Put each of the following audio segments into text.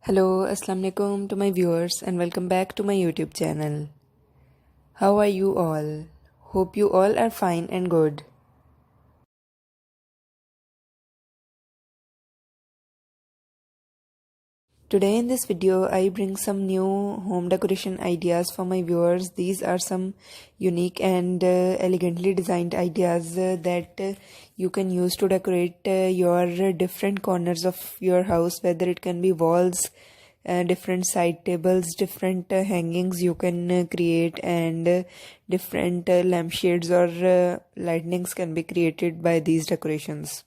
Hello, Assalamu alaikum to my viewers and welcome back to my YouTube channel. How are you all? Hope you all are fine and good. Today in this video, I bring some new home decoration ideas for my viewers. These are some unique and elegantly designed ideas that you can use to decorate your different corners of your house, whether it can be walls, different side tables, different hangings you can create, and different lampshades or lightnings can be created by these decorations.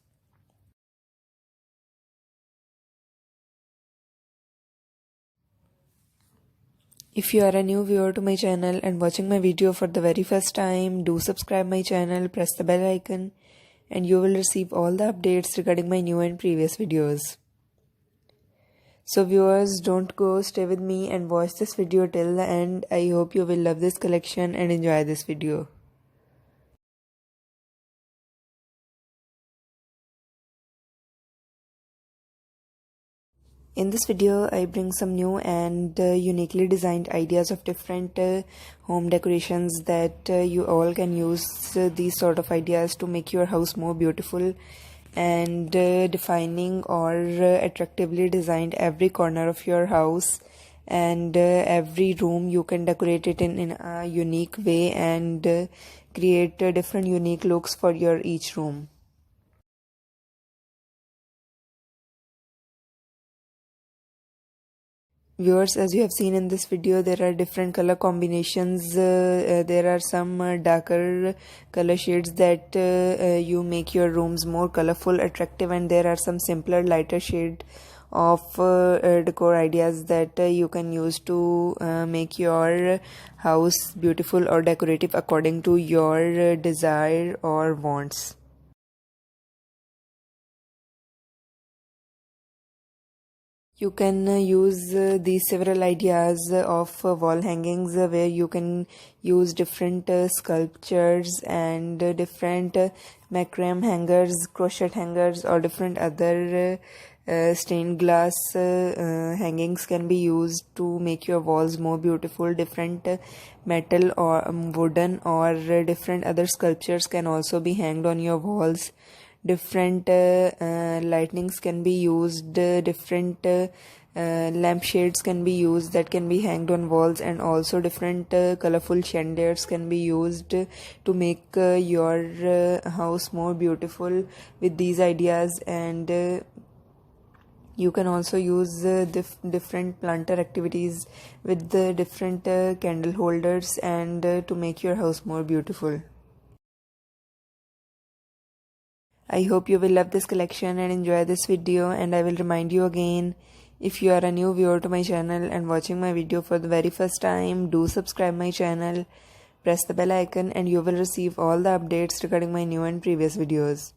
If you are a new viewer to my channel and watching my video for the very first time, do subscribe my channel, press the bell icon, and you will receive all the updates regarding my new and previous videos. So viewers, don't go, stay with me and watch this video till the end. I hope you will love this collection and enjoy this video. In this video, I bring some new and uniquely designed ideas of different home decorations that you all can use these sort of ideas to make your house more beautiful and defining or attractively designed every corner of your house, and every room you can decorate it in a unique way and create different unique looks for your each room. Viewers, as you have seen in this video, there are different color combinations. There are some darker color shades that you make your rooms more colorful, attractive, and there are some simpler, lighter shade of decor ideas that you can use to make your house beautiful or decorative according to your desire or wants. You can use these several ideas of wall hangings where you can use different sculptures and different macrame hangers, crochet hangers, or different other stained glass hangings can be used to make your walls more beautiful. Different metal or wooden or different other sculptures can also be hanged on your walls. Different lightnings can be used, different lampshades can be used that can be hanged on walls, and also different colorful chandeliers can be used to make your house more beautiful with these ideas. And you can also use different planter activities with the different candle holders and to make your house more beautiful. I hope you will love this collection and enjoy this video, and I will remind you again, if you are a new viewer to my channel and watching my video for the very first time, do subscribe my channel, press the bell icon, and you will receive all the updates regarding my new and previous videos.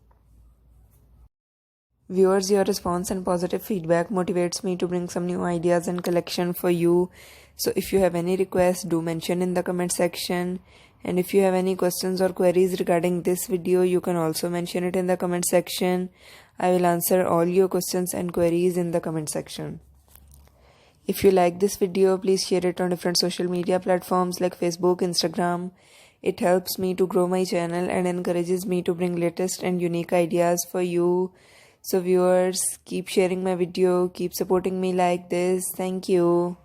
Viewers, your response and positive feedback motivates me to bring some new ideas and collection for you. So if you have any requests, do mention in the comment section. And if you have any questions or queries regarding this video, you can also mention it in the comment section. I will answer all your questions and queries in the comment section. If you like this video, please share it on different social media platforms like Facebook, Instagram. It helps me to grow my channel and encourages me to bring latest and unique ideas for you. So viewers, keep sharing my video, keep supporting me like this. Thank you.